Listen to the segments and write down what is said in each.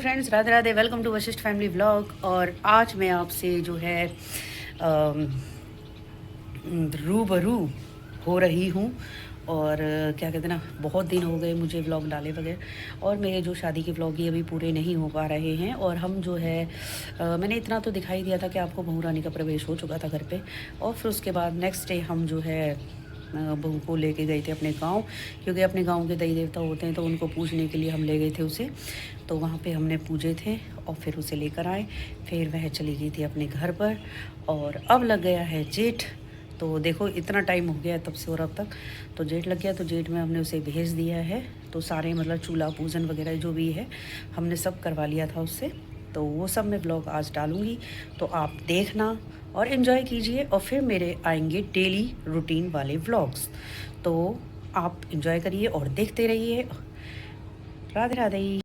Friends, Radhe Radhe. Welcome to Vashishtha family vlog. और आज मैं आपसे जो है रूबरू हो रही हूँ। और क्या कहते हैं ना, बहुत दिन हो गए मुझे व्लॉग डाले वगैरह, और मेरे जो शादी के व्लॉग ये अभी पूरे नहीं हो पा रहे हैं। और हम जो है मैंने इतना तो दिखाई दिया था कि आपको बहू रानी का प्रवेश हो चुका था घर पे। और फिर उसके बाद नेक्स्ट डे हम जो है बहू को लेके गए थे अपने गांव, क्योंकि अपने गांव के देवी देवता होते हैं तो उनको पूजने के लिए हम ले गए थे उसे। तो वहाँ पे हमने पूजे थे और फिर उसे लेकर आए। फिर वह चली गई थी अपने घर पर। और अब लग गया है जेठ। तो देखो इतना टाइम हो गया है तब से और अब तक, तो जेठ लग गया। तो जेठ में हमने उसे भेज दिया है। तो सारे मतलब चूल्हा पूजन वगैरह जो भी है हमने सब करवा लिया था उससे। तो वो सब मैं ब्लॉग आज डालूँगी, तो आप देखना और इन्जॉय कीजिए। और फिर मेरे आएंगे डेली रूटीन वाले व्लॉग्स, तो आप इन्जॉय करिए और देखते रहिए। राधे राधे।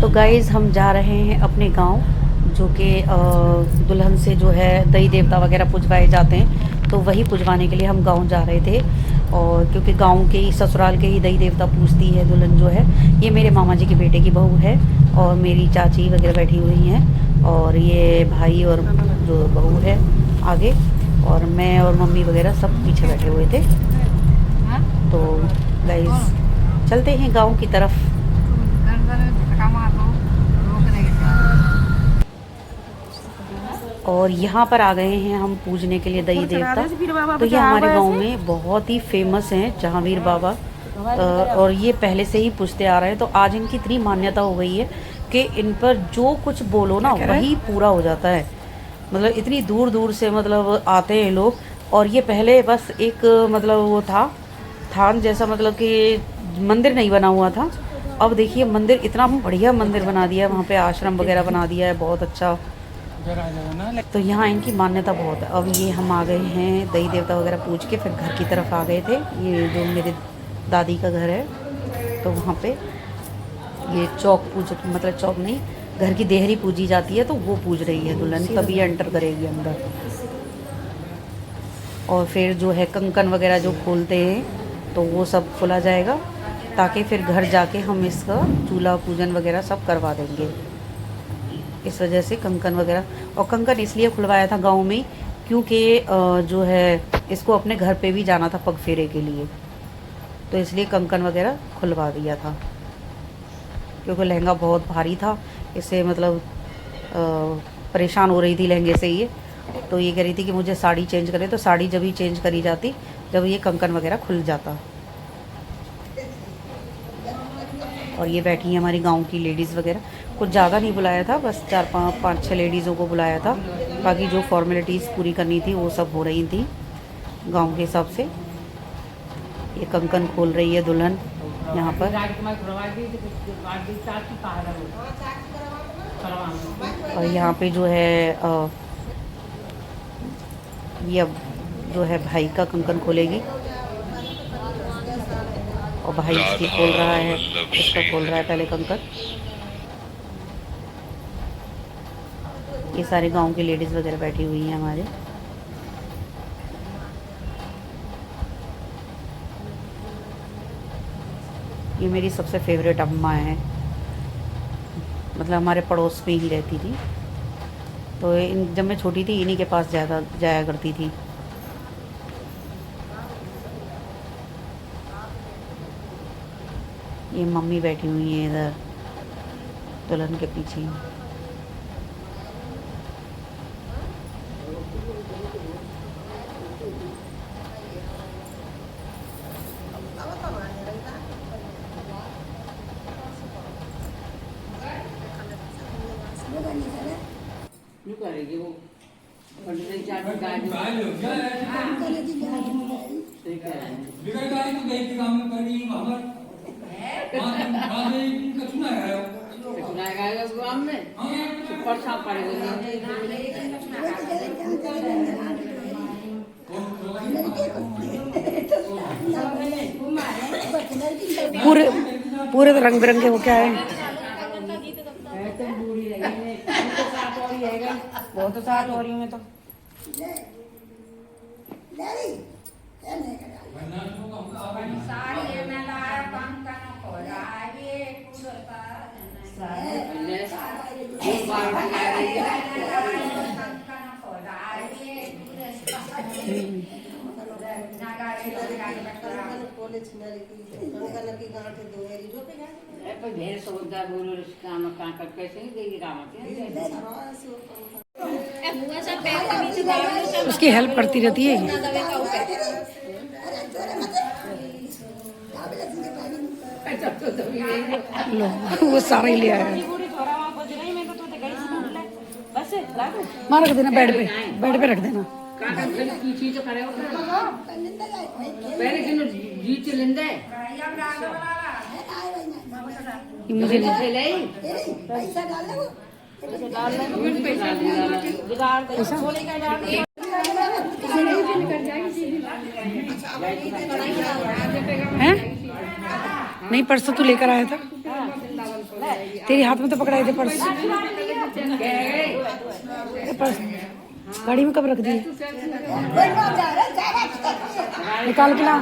तो गाइज़ हम जा रहे हैं अपने गांव, जो कि दुल्हन से जो है दई देवता वगैरह पुजवाए जाते हैं, तो वही पुजवाने के लिए हम गांव जा रहे थे। और क्योंकि गांव के ही ससुराल के ही दई देवता पूजती है दुल्हन जो है। ये मेरे मामा जी के बेटे की बहू है, और मेरी चाची वगैरह बैठी हुई हैं, और ये भाई और जो बहू है आगे, और मैं और मम्मी वगैरह सब पीछे बैठे हुए थे। तो गाइज़ चलते हैं गाँव की तरफ। और यहाँ पर आ गए हैं हम पूजने के लिए दई देवता। तो ये हमारे गांव में बहुत ही फेमस हैं जहांवीर बाबा। और ये पहले से ही पूजते आ रहे हैं। तो आज इनकी इतनी मान्यता हो गई है कि इन पर जो कुछ बोलो ना वही पूरा हो जाता है। मतलब इतनी दूर दूर से मतलब आते हैं लोग। और ये पहले बस एक मतलब वो था थान जैसा, मतलब कि मंदिर नहीं बना हुआ था। अब देखिए मंदिर, इतना बढ़िया मंदिर बना दिया है, वहाँ पे आश्रम वगैरह बना दिया है, बहुत अच्छा। तो यहाँ इनकी मान्यता बहुत है। अब ये हम आ गए हैं दई देवता वगैरह पूज के, फिर घर की तरफ आ गए थे। ये जो मेरे दादी का घर है, तो वहाँ पे ये चौक पूज, मतलब चौक नहीं, घर की देहरी पूजी जाती है, तो वो पूज रही है दुल्हन, तभी एंटर करेगी अंदर। और फिर जो है कंकन वगैरह जो खोलते हैं तो वो सब खोला जाएगा, ताकि फिर घर जाके हम इसका चूल्हा पूजन वगैरह सब करवा देंगे। इस वजह से कंकन वगैरह, और कंकन इसलिए खुलवाया था गांव में क्योंकि जो है इसको अपने घर पे भी जाना था पग फेरे के लिए, तो इसलिए कंकन वगैरह खुलवा दिया था। क्योंकि लहंगा बहुत भारी था, इससे मतलब परेशान हो रही थी लहंगे से ये। तो ये कह रही थी कि मुझे साड़ी चेंज करे, तो साड़ी जब ही चेंज करी जाती जब ये कंकन वगैरह खुल जाता। और ये बैठी है हमारी गांव की लेडीज़ वगैरह। कुछ ज़्यादा नहीं बुलाया था, बस 4-5-6 लेडीज़ों को बुलाया था। बाकी जो फॉर्मेलिटीज़ पूरी करनी थी वो सब हो रही थी गांव के हिसाब से। ये कंकन खोल रही है दुल्हन यहाँ पर। और यहाँ पे जो है ये अब जो है भाई का कंकन खोलेगी, और भाई इसकी खोल रहा है, इसका खोल रहा है पहले कंकन। ये सारे गांव की लेडीज़ वगैरह बैठी हुई हैं हमारे। ये मेरी सबसे फेवरेट अम्मा है, मतलब हमारे पड़ोस में ही रहती थी। तो जब मैं छोटी थी इन्हीं के पास ज़्यादा जाया करती थी। ये मम्मी बैठी हुई है इधर दुल्हन के पीछे। पूरे पूरे तो रंग बिरंगे हो क्या है। बहुत साथ हो रही हूँ मैं तो। उसकी हेल्प करती रहती है। लो वो सारा ही ले आया। मां रख देना बेड पे रख देना। मुझे हैं? नहीं परसों तू लेकर आया था, तेरे हाथ में तो पकड़ाए थे पर्स। गाड़ी में कब रख दी? निकाल के ला।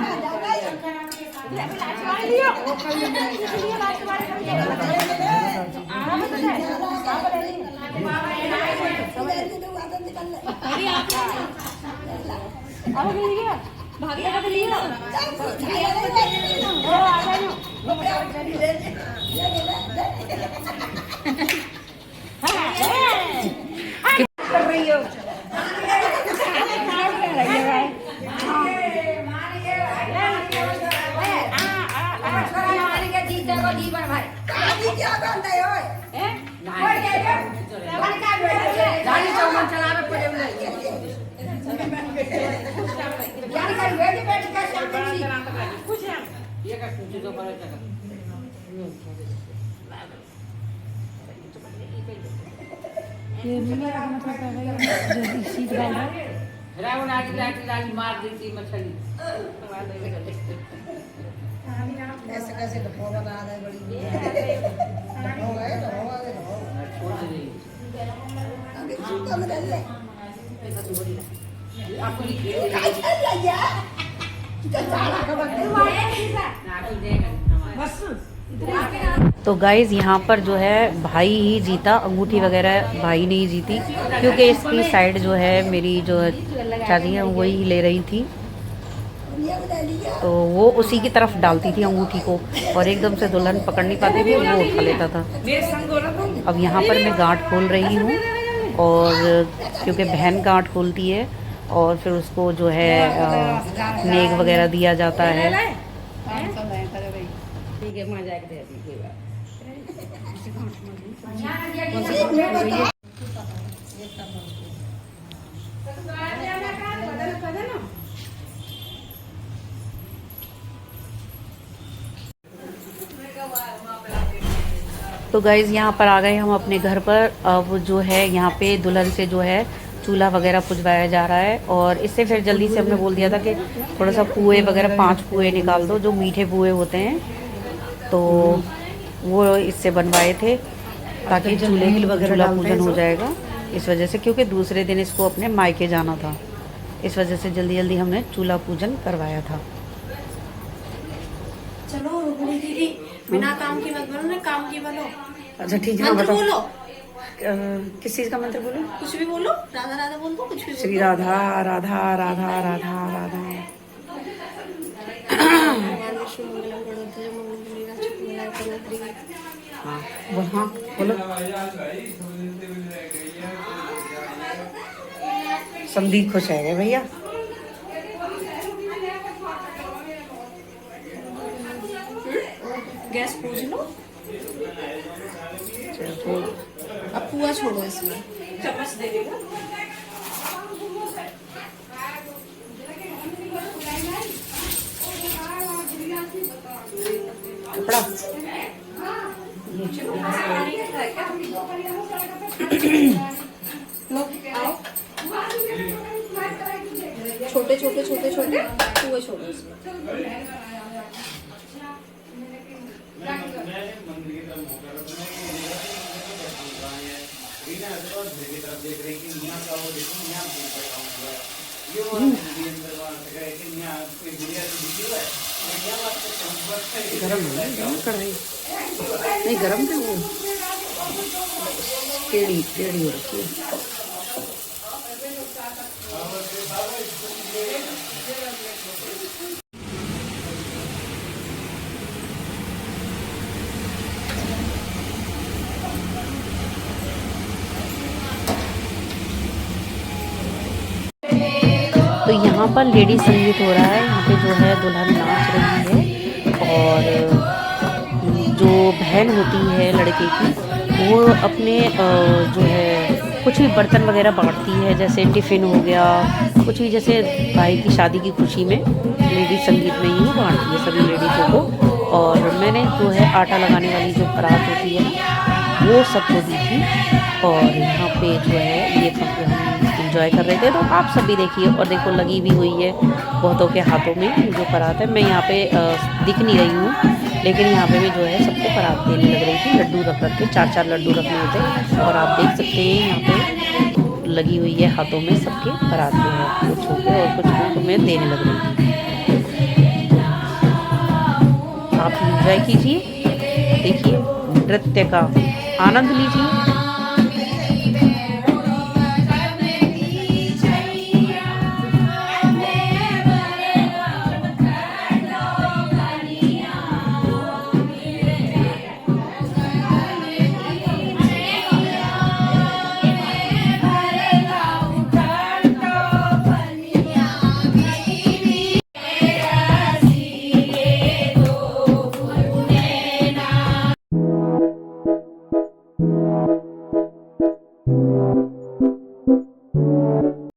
कर रही हो ये मेरा मतलब सीट डाल मार देती मछली। ऐसे कैसे बना रहा है बड़ी तो गाइज यहाँ पर जो है भाई ही जीता, अंगूठी वगैरह भाई ने ही जीती, क्योंकि इसकी साइड जो है मेरी जो चाची है वही ले रही थी, तो वो उसी की तरफ डालती थी अंगूठी को, और एकदम से दुल्हन पकड़ नहीं पाती थी, वो उठा लेता था। अब यहाँ पर मैं गांठ खोल रही हूँ, और क्योंकि बहन गांठ खोलती है और फिर उसको जो है नेक वगैरह दिया जाता है। तो गाइज़ यहाँ पर आ गए हम अपने घर पर। अब जो है यहाँ पे दुल्हन से जो है चूल्हा वगैरह पुजवाया जा रहा है, और इससे फिर जल्दी से हमने बोल दिया था कि थोड़ा सा पुए वगैरह 5 पुए निकाल दो, जो मीठे पुए होते हैं, तो वो इससे बनवाए थे ताकि चूल्हा पूजन हो जाएगा इस वजह से, क्योंकि दूसरे दिन इसको अपने मायके जाना था, इस वजह से जल्दी जल्दी हमने चूल्हा पूजन करवाया था। चलो रुकनी दीदी, बिना काम की मत बनो, काम की बनो। अच्छा ठीक है, मंत्र बोलो। किस चीज का मंत्र बोलो? कुछ भी बोलो, राधा राधा बोल दो, कुछ भी श्री राधा राधा राधा राधा राधा। हाँ बोल, हाँ बोलो। संदीप खुश है भैया। गैस पूछ लो, अब पुआ छोड़ो, इसमें चम्मच दे देगा। कपड़ा लो आओ, छोटे छोटे छोटे छोटे पुए छोड़ो इसमें। गरम है ना कढ़ाई? नहीं गरम तो वो टेढ़ी टेढ़ी हो रखी है। तो यहाँ पर लेडी संगीत हो रहा है। यहाँ पे जो है दुल्हन नाच रही है और जो बहन होती है लड़के की वो अपने जो है कुछ भी बर्तन वगैरह बांटती है, जैसे टिफ़िन हो गया, कुछ भी जैसे भाई की शादी की खुशी में लेडी संगीत में ही बांटती है सभी लेडीज़ों को। और मैंने जो है आटा लगाने वाली जो परात होती है वो सबको दी थी। और यहाँ पे जो है ये हम इंजॉय कर रहे थे, तो आप सब भी देखिए। और देखो लगी भी हुई है बहुतों के हाथों में जो परात है। मैं यहाँ पे दिख नहीं रही हूँ, लेकिन यहाँ पे भी जो है सबको परात देने लग रही थी। लड्डू रख रख के 4-4 लड्डू रखने होते और आप देख सकते हैं यहाँ पे लगी हुई है हाथों में सबके परात जो है, कुछ होके और कुछ में देने लग रही थी। आप इंजॉय कीजिए, देखिए नृत्य का आनंद लीजिए।